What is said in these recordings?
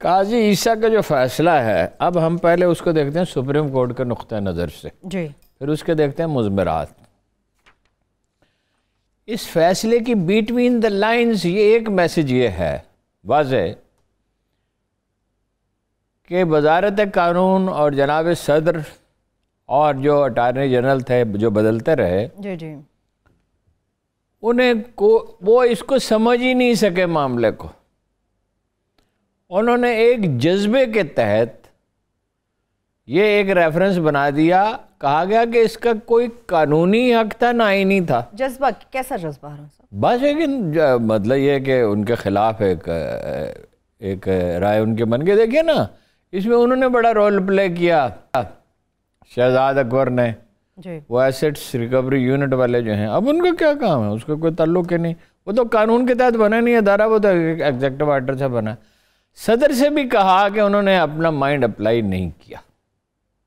قاضی عیسیٰ کا جو فیصلہ ہے، اب ہم پہلے اس کو دیکھتے ہیں سپریم کورٹ کے نقطہ نظر سے، جی، پھر اس کے دیکھتے ہیں مضمرات۔ اس فیصلے کی بیٹوین دا لائنز یہ ایک میسج یہ ہے واضح کہ وزارت قانون اور جناب صدر اور جو اٹارنی جنرل تھے جو بدلتے رہے، جی جی، وہ اس کو سمجھ ہی نہیں سکے معاملے کو۔ انہوں نے ایک جذبے کے تحت یہ ایک ریفرنس بنا دیا، کہا گیا کہ اس کا کوئی قانونی حق تھا نہ آئینی تھا۔ جذبہ کیسا جذبہ ہے صاحب؟ بس لیکن مطلب یہ کہ ان کے خلاف ایک رائے ان کے بن کے دیکھیے نا، اس میں انہوں نے بڑا رول پلے کیا، شہزاد اکبر نے، جی، وہ ایسٹس ریکوری یونٹ والے جو ہیں، اب ان کا کیا کام ہے، اس کا کوئی تعلق ہی نہیں، وہ تو قانون کے تحت بنا نہیں ادارہ، وہ تو ایگزیکٹو آرڈر سے بنا۔ صدر سے بھی کہا کہ انہوں نے اپنا مائنڈ اپلائی نہیں کیا،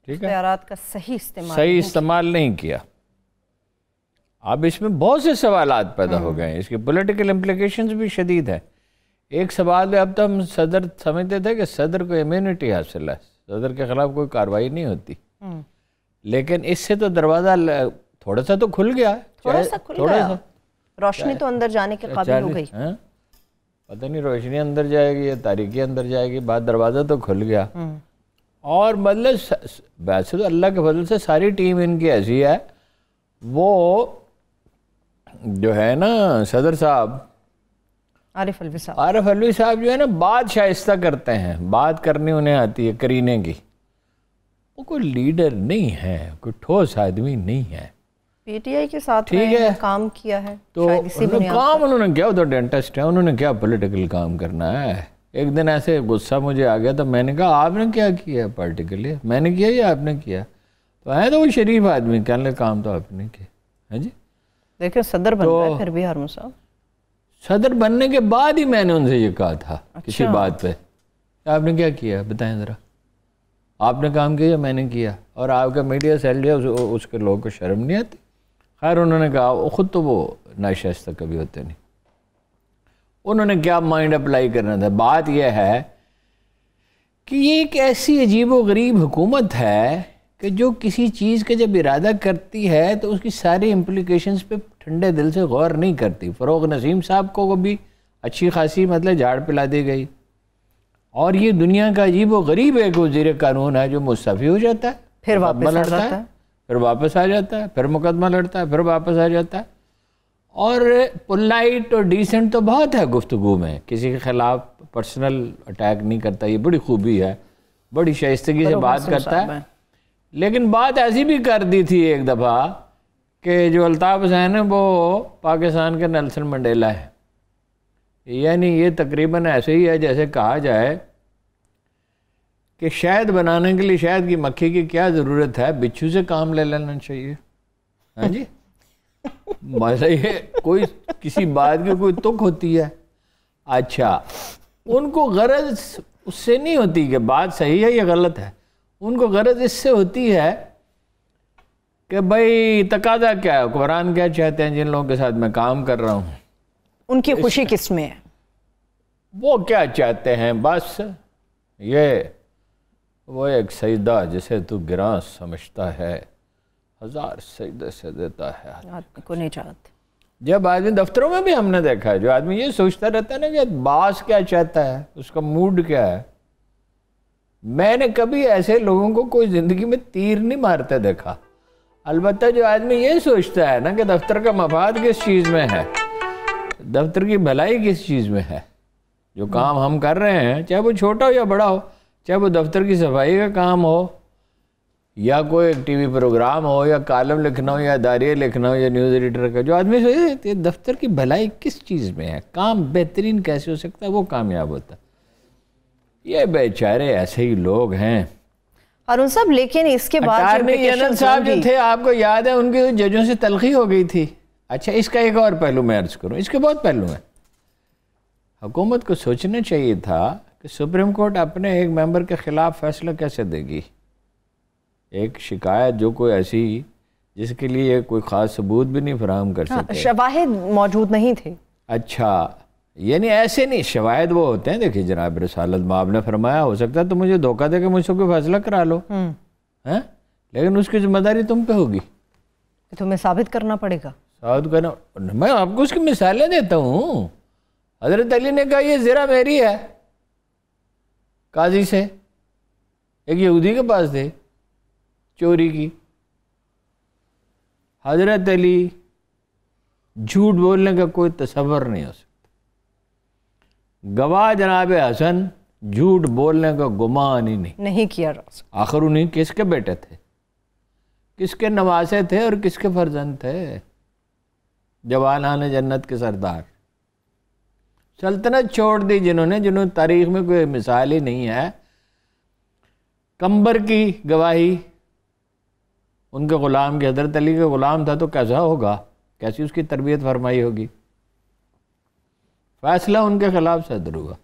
ٹھیک ہے، اختیارات کا صحیح استعمال نہیں کیا۔ اب اس میں بہت سے سوالات پیدا ہو گئے ہیں، اس کی پولیٹیکل امپلیکیشنز بھی شدید ہیں۔ ایک سوال اب تو ہم صدر سمجھتے تھے کہ صدر کو امیونٹی حاصل ہے، صدر کے خلاف کوئی کارروائی نہیں ہوتی، لیکن اس سے تو دروازہ تھوڑا سا تو کھل گیا، تھوڑا سا کھل گیا، روشنی تو اندر جانے کے قابل ہو گئی۔ پتہ نہیں روشنی اندر جائے گی یا تاریکی اندر جائے گی، بعد دروازہ تو کھل گیا۔ اور مطلب ویسے تو اللہ کے فضل سے ساری ٹیم ان کی ایسی ہے، وہ جو ہے نا صدر صاحب عارف الوی صاحب جو ہے نا بات شائستہ کرتے ہیں، بات کرنی انہیں آتی ہے کرینے کی۔ وہ کوئی لیڈر نہیں ہے، کوئی ٹھوس آدمی نہیں ہے، پی ٹی آئی کے ساتھ کام کیا ہے تو کام انہوں نے کیا، ادھر ڈینٹسٹ ہے، انہوں نے کیا پولیٹیکل کام کرنا ہے۔ ایک دن ایسے غصہ مجھے آ گیا تو میں نے کہا آپ نے کیا کیا پارٹی کے لیے، میں نے کیا یا آپ نے کیا؟ تو ہے تو وہ شریف آدمی، کہنے کام تو آپ نے کیا ہے جی۔ دیکھیں صدر بن گئے پھر بھی ہارون صاحب، صدر بننے کے بعد ہی میں نے ان سے یہ کہا تھا کسی بات پہ، آپ نے کیا کیا بتائیں ذرا، آپ نے کام کیا یا میں نے کیا؟ اور آپ کا میڈیا سیل جو ہے اس کے لوگوں کو شرم نہیں آتی؟ خیر انہوں نے کہا خود تو وہ ناشائستہ کبھی ہوتے نہیں، انہوں نے کیا مائنڈ اپلائی کرنا تھا۔ بات یہ ہے کہ یہ ایک ایسی عجیب و غریب حکومت ہے کہ جو کسی چیز کا جب ارادہ کرتی ہے تو اس کی ساری امپلیکیشنز پہ ٹھنڈے دل سے غور نہیں کرتی۔ فروغ نسیم صاحب کو بھی اچھی خاصی مطلب جھاڑ پلا دی گئی، اور یہ دنیا کا عجیب و غریب ایک وزیر قانون ہے جو مستعفی ہو جاتا ہے، پھر واپس آ جاتا ہے، پھر واپس آ جاتا ہے، پھر مقدمہ لڑتا ہے، پھر واپس آ جاتا ہے۔ اور پولائٹ اور ڈیسنٹ تو بہت ہے گفتگو میں، کسی کے خلاف پرسنل اٹیک نہیں کرتا، یہ بڑی خوبی ہے، بڑی شائستگی سے بات کرتا ہے۔ لیکن بات ایسی بھی کر دی تھی ایک دفعہ کہ جو الطاف حسین ہے وہ پاکستان کے نیلسن منڈیلا ہے، یعنی یہ تقریباً ایسے ہی ہے جیسے کہا جائے کہ شہد بنانے کے لیے شہد کی مکھی کی کیا ضرورت ہے، بچھو سے کام لے لینا چاہیے، ہاں جی۔ مزہ یہ کوئی کسی بات کی کوئی تک ہوتی ہے، اچھا ان کو غرض اس سے نہیں ہوتی کہ بات صحیح ہے یا غلط ہے، ان کو غرض اس سے ہوتی ہے کہ بھائی تقاضا کیا ہے، قرآن کیا چاہتے ہیں، جن لوگوں کے ساتھ میں کام کر رہا ہوں ان کی خوشی کس میں ہے، وہ کیا چاہتے ہیں، بس یہ وہ ایک سجدہ جسے تو گراں سمجھتا ہے، ہزار سجدے سے دیتا ہے، آدمی کو نہیں چاہتے۔ جب آدمی دفتروں میں بھی ہم نے دیکھا ہے، جو آدمی یہ سوچتا رہتا ہے نا کہ باس کیا چاہتا ہے، اس کا موڈ کیا ہے۔ میں نے کبھی ایسے لوگوں کو کوئی زندگی میں تیر نہیں مارتے دیکھا، البتہ جو آدمی یہ سوچتا ہے نا کہ دفتر کا مفاد کس چیز میں ہے، دفتر کی بھلائی کس چیز میں ہے، جو کام ہم کر رہے ہیں چاہے وہ چھوٹا ہو یا بڑا ہو، چاہے وہ دفتر کی صفائی کا کام ہو یا کوئی ٹی وی پروگرام ہو یا کالم لکھنا ہو یا اداریہ لکھنا ہو یا نیوز ایڈیٹر کا، جو آدمی سوچے دفتر کی بھلائی کس چیز میں ہے، کام بہترین کیسے ہو سکتا ہے، وہ کامیاب ہوتا ہے۔ یہ بیچارے ایسے ہی لوگ ہیں ہارون صاحب۔ لیکن اس کے بعد اٹارنی جنرل صاحب جو تھے، آپ کو یاد ہے ان کے ججوں سے تلخی ہو گئی تھی۔ اچھا اس کا ایک اور پہلو میں عرض کروں، اس کے بہت پہلو ہیں۔ حکومت کو سوچنا چاہیے تھا کہ سپریم کورٹ اپنے ایک ممبر کے خلاف فیصلہ کیسے دے گی، ایک شکایت جو کوئی ایسی جس کے لیے کوئی خاص ثبوت بھی نہیں فراہم کر سکتے، شواہد موجود نہیں تھے۔ اچھا یعنی ایسے نہیں، شواہد وہ ہوتے ہیں. دیکھیں جناب رسالت مآب نے فرمایا ہو سکتا ہے تو مجھے دھوکہ دے کے مجھ سے کوئی فیصلہ کرا لو، لیکن اس کی ذمہ داری تم پہ ہوگی، تمہیں ثابت کرنا پڑے گا. ثابت کرنا. میں آپ کو اس کی مثالیں دیتا ہوں. حضرت علی نے کہا یہ زرہ میری ہے قاضی سے، ایک یہودی کے پاس تھے چوری کی. حضرت علی جھوٹ بولنے کا کوئی تصور نہیں ہو سکتا. گواہ جناب حسن جھوٹ بولنے کا گمان ہی نہیں کیا. آخر انہیں کس کے بیٹے تھے، کس کے نواسے تھے اور کس کے فرزند تھے؟ جوانان جنت کے سردار. سلطنت چھوڑ دی جنہوں تاریخ میں کوئی مثال ہی نہیں ہے. کمبر کی گواہی، ان کے غلام کے، حضرت علی کے غلام تھا تو کیسا ہوگا، کیسی اس کی تربیت فرمائی ہوگی. فیصلہ ان کے خلاف صادر ہوا.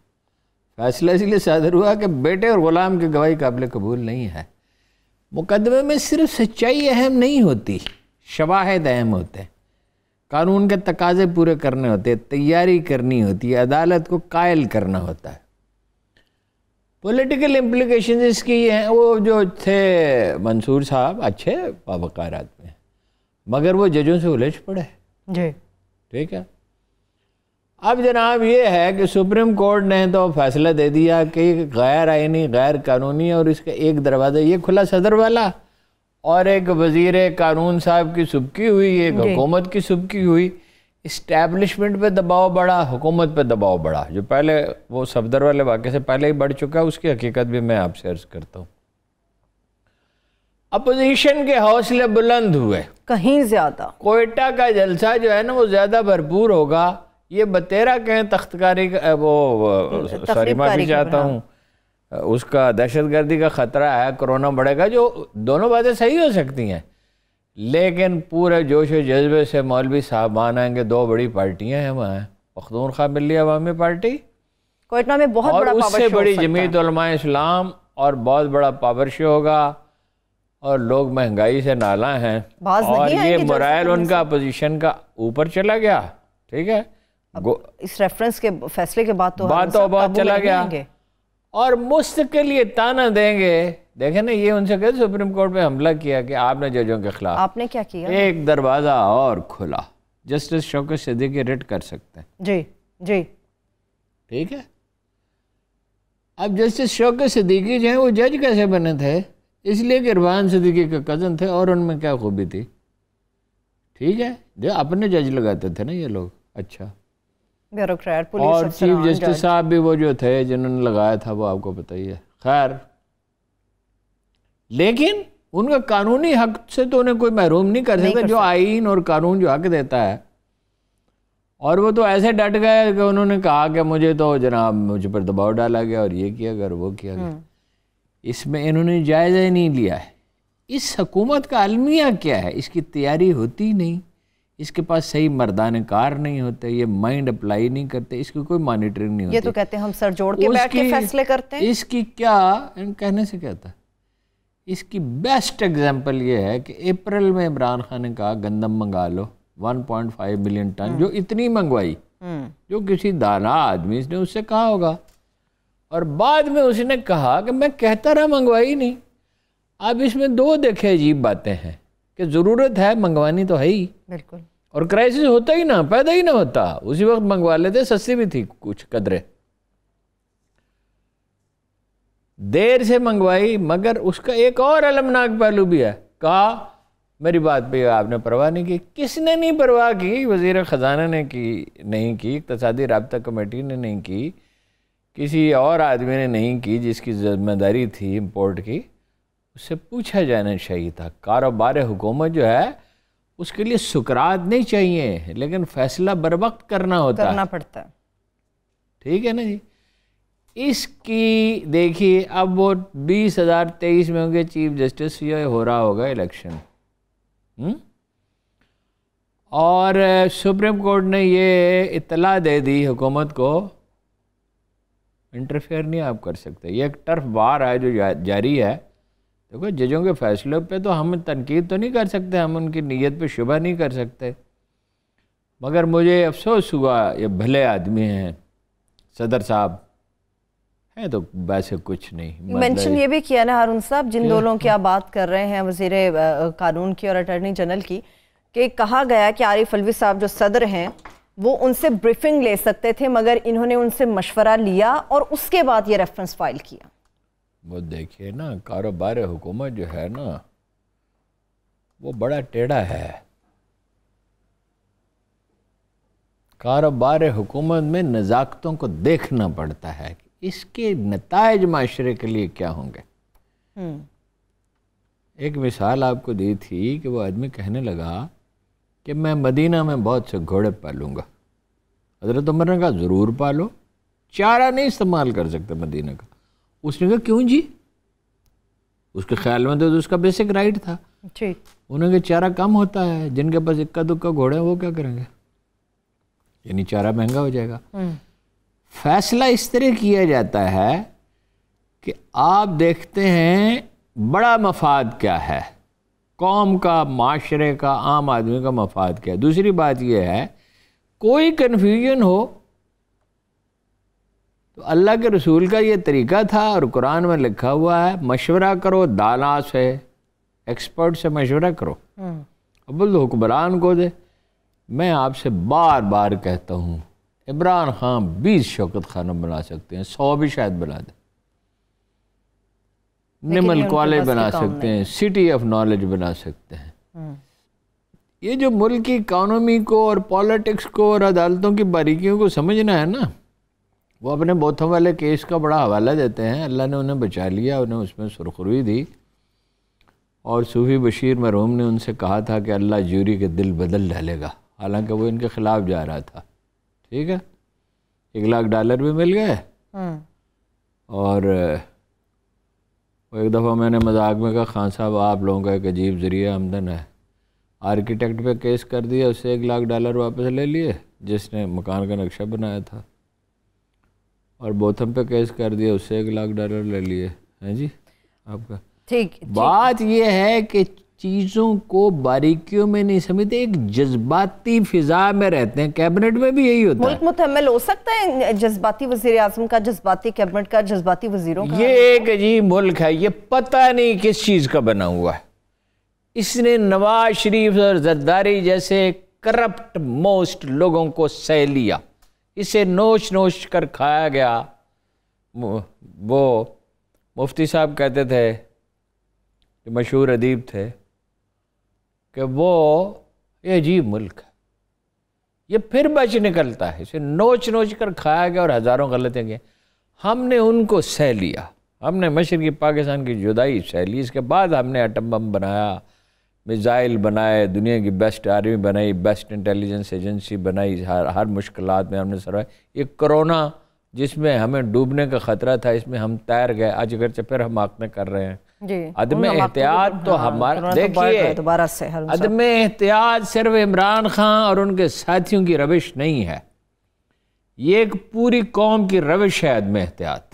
فیصلہ اس لیے صادر ہوا کہ بیٹے اور غلام کی گواہی قابل قبول نہیں ہے. مقدمے میں صرف سچائی اہم نہیں ہوتی، شواہد اہم ہوتے ہیں، قانون کے تقاضے پورے کرنے ہوتے ہیں، تیاری کرنی ہوتی ہے، عدالت کو قائل کرنا ہوتا ہے. پولیٹیکل امپلیکیشنز اس کی یہ ہیں. وہ جو تھے منصور صاحب اچھے باوقار آدمی ہیں، مگر وہ ججوں سے الجھ پڑے. جی ٹھیک ہے. اب جناب یہ ہے کہ سپریم کورٹ نے تو فیصلہ دے دیا کہ غیر آئینی، غیر قانونی، اور اس کا ایک دروازہ یہ کھلا صدر والا، اور ایک وزیر قانون صاحب کی سبکی ہوئی، ایک حکومت کی سبکی ہوئی. اسٹیبلشمنٹ پہ دباؤ بڑھا، حکومت پہ دباؤ بڑھا، جو پہلے وہ صفدر والے واقعے سے پہلے ہی بڑھ چکا. اس کی حقیقت بھی میں آپ سے عرض کرتا ہوں. اپوزیشن کے حوصلے بلند ہوئے کہیں زیادہ. کوئٹہ کا جلسہ جو ہے نا وہ زیادہ بھرپور ہوگا. یہ بتیرا کہیں تختکاری کا سوری معافی چاہتا ہوں، اس کا دہشت گردی کا خطرہ ہے، کرونا بڑھے گا، جو دونوں باتیں صحیح ہو سکتی ہیں، لیکن پورے جوش و جذبے سے مولوی صاحبان آئیں گے. دو بڑی پارٹیاں ہیں وہاں، پختونخوا ملی عوامی پارٹی کوئٹہ میں بہت اور بڑا اس سے بڑی جمعیت علماء اسلام، اور بہت بڑا پاور شو ہوگا، اور لوگ مہنگائی سے نالاں ہیں، اور یہ مرائل ان کا اپوزیشن کا اوپر چلا گیا. ٹھیک ہے، اس ریفرنس کے فیصلے کے بعد تو بات چلا گیا، اور مستقل یہ تانا دیں گے. دیکھیں نا، یہ ان سے کہتے سپریم کورٹ پہ حملہ کیا کہ آپ نے ججوں کے خلاف. آپ نے کیا کیا؟ ایک دروازہ اور کھلا، جسٹس شوکت صدیقی ریٹ کر سکتے ہیں. جی جی ٹھیک ہے. اب جسٹس شوکت صدیقی جو ہیں وہ جج کیسے بنے تھے؟ اس لیے کہ عرفان صدیقی کا کزن تھے، اور ان میں کیا خوبی تھی؟ ٹھیک ہے، جو اپنے جج لگاتے تھے نا یہ لوگ. اچھا، بیوروکریٹ، اور چیف جسٹس صاحب بھی وہ جو تھے جنہوں نے لگایا تھا وہ آپ کو پتہ ہی ہے. خیر، لیکن ان کا قانونی حق سے تو انہیں کوئی محروم نہیں کر سکتا، جو آئین اور قانون جو حق دیتا ہے. اور وہ تو ایسے ڈٹ گئے کہ انہوں نے کہا کہ مجھے تو جناب مجھ پر دباؤ ڈالا گیا اور یہ کیا گیا اور وہ کیا گیا. اس میں انہوں نے جائزہ ہی نہیں لیا ہے. اس حکومت کا المیہ کیا ہے؟ اس کی تیاری ہوتی نہیں، اس کے پاس صحیح مردان کار نہیں ہوتے، یہ مائنڈ اپلائی نہیں کرتے، اس کی کوئی مانیٹرنگ نہیں ہوتی. یہ تو کہتے ہیں ہم سر جوڑ کے بیٹھ کے فیصلے کرتے ہیں. اس کی کیا کہنے سے کہتا ہے، اس کی بیسٹ ایگزامپل یہ ہے کہ اپریل میں عمران خان نے کہا گندم منگا لو 1.5 ملین ٹن، جو اتنی منگوائی، جو کسی دانا آدمی نے اس سے کہا ہوگا، اور بعد میں اس نے کہا کہ میں کہتا رہا منگوائی نہیں. اب اس میں دو دیکھے عجیب باتیں ہیں کہ ضرورت ہے منگوانی تو ہے ہی، بالکل، اور کرائسس ہوتا ہی نہ، پیدا ہی نہ ہوتا، اسی وقت منگوا لیتے، سستی بھی تھی کچھ قدرے. دیر سے منگوائی، مگر اس کا ایک اور المناک پہلو بھی ہے. کہا میری بات پہ آپ نے پرواہ نہیں کی. کس نے نہیں پرواہ کی؟ وزیر خزانہ نے نہیں کی، اقتصادی رابطہ کمیٹی نے نہیں کی، کسی اور آدمی نے نہیں کی جس کی ذمہ داری تھی امپورٹ کی. اس سے پوچھا جانا چاہیے تھا. کاروبار حکومت جو ہے اس کے لیے سکرات نہیں چاہیے، لیکن فیصلہ بر وقت کرنا پڑتا ہے. ٹھیک ہے نا جی. اس کی دیکھیے اب وہ 2023 میں ہوں گے چیف جسٹس، یہ ہو رہا ہوگا الیکشن، اور سپریم کورٹ نے یہ اطلاع دے دی حکومت کو، انٹرفیئر نہیں آپ کر سکتے. یہ ایک ٹرف وار ہے جو جاری ہے. دیکھو ججوں کے فیصلوں پہ تو ہم تنقید تو نہیں کر سکتے، ہم ان کی نیت پہ شبہ نہیں کر سکتے، مگر مجھے افسوس ہوا، یہ بھلے آدمی ہیں، صدر صاحب ہیں تو ویسے کچھ نہیں. مینشن یہ بھی کیا نا ہارون صاحب، جن دونوں کی آپ بات کر رہے ہیں وزیر قانون کی اور اٹارنی جنرل کی، کہ کہا گیا کہ عارف علوی صاحب جو صدر ہیں وہ ان سے بریفنگ لے سکتے تھے، مگر انہوں نے ان سے مشورہ لیا اور اس کے بعد یہ ریفرنس فائل کیا. وہ دیکھیے نا، کاروبار حکومت جو ہے نا وہ بڑا ٹیڑھا ہے. کاروبار حکومت میں نزاکتوں کو دیکھنا پڑتا ہے کہ اس کے نتائج معاشرے کے لیے کیا ہوں گے. ایک مثال آپ کو دی تھی کہ وہ آدمی کہنے لگا کہ میں مدینہ میں بہت سے گھوڑے پالوں گا. حضرت عمر نے کہا ضرور پالو، چارہ نہیں استعمال کر سکتے مدینہ کا. اس نے کہا کیوں جی؟ اس کے خیال میں تو اس کا بیسک رائٹ تھا. انہوں نے کہا چارہ کم ہوتا ہے، جن کے پاس اکا دکا گھوڑے ہیں وہ کیا کریں گے، یعنی چارہ مہنگا ہو جائے گا. فیصلہ اس طرح کیا جاتا ہے کہ آپ دیکھتے ہیں بڑا مفاد کیا ہے، قوم کا، معاشرے کا، عام آدمی کا مفاد کیا ہے. دوسری بات یہ ہے کوئی کنفیوژن ہو تو اللہ کے رسول کا یہ طریقہ تھا اور قرآن میں لکھا ہوا ہے مشورہ کرو دانا سے، ایکسپرٹ سے مشورہ کرو. اب حکمران کو دے. میں آپ سے بار بار کہتا ہوں عمران خان 20 شوکت خانم بنا سکتے ہیں، 100 بھی شاید بنا دیں، نمل کالج بنا سکتے ہیں، سٹی آف نالج بنا سکتے ہیں. یہ جو ملک کی اکانومی کو اور پالیٹکس کو اور عدالتوں کی باریکیوں کو سمجھنا ہے نا، وہ اپنے بوتھم والے کیس کا بڑا حوالہ دیتے ہیں. اللہ نے انہیں بچا لیا، انہیں اس میں سرخروئی دی، اور صوفی بشیر مرحوم نے ان سے کہا تھا کہ اللہ جوری کے دل بدل ڈالے گا، حالانکہ وہ ان کے خلاف جا رہا تھا. ٹھیک ہے، $1,00,000 بھی مل گئے. اور ایک دفعہ میں نے مذاق میں کہا خان صاحب آپ لوگوں کا ایک عجیب ذریعہ آمدن ہے. آرکیٹیکٹ پہ کیس کر دیا، اس سے $1,00,000 واپس لے لیے جس نے مکان کا نقشہ بنایا تھا، اور بوتھم پہ کیس کر دیا، اس سے $1,00,000 لے لیے. ہیں جی آپ کا بات یہ ہے کہ چیزوں کو باریکیوں میں نہیں سمجھتے، ایک جذباتی فضا میں رہتے ہیں. کیبنٹ میں بھی یہی ہوتا ہے. ملک متحمل ہو سکتا ہے جذباتی وزیر اعظم کا، جذباتی کیبنٹ کا، جذباتی وزیروں کا؟ یہ ایک عجیب ملک ہے، یہ پتہ نہیں کس چیز کا بنا ہوا ہے. اس نے نواز شریف اور زرداری جیسے کرپٹ موسٹ لوگوں کو سہ لیا، اسے نوچ نوچ کر کھایا گیا. وہ مفتی صاحب کہتے تھے، جو مشہور ادیب تھے، کہ وہ یہ عجیب ملک ہے، یہ پھر بچ نکلتا ہے، اسے نوچ نوچ کر کھایا گیا اور ہزاروں غلطیں گئے. ہم نے ان کو سہ لیا، ہم نے مشرقی پاکستان کی جدائی سہ لی. اس کے بعد ہم نے ایٹم بم بنایا، میزائل بنائے، دنیا کی بیسٹ آرمی بنائی، بیسٹ انٹیلیجنس ایجنسی بنائی، ہر مشکلات میں ہم نے سروائیو. یہ کرونا جس میں ہمیں ڈوبنے کا خطرہ تھا، اس میں ہم تیر گئے، آج اگرچہ پھر ہم آکنے کر رہے ہیں. عدم احتیاط تو ہمارا، دیکھیے عدم احتیاط صرف عمران خان اور ان کے ساتھیوں کی روش نہیں ہے، یہ ایک پوری قوم کی روش ہے عدم احتیاط.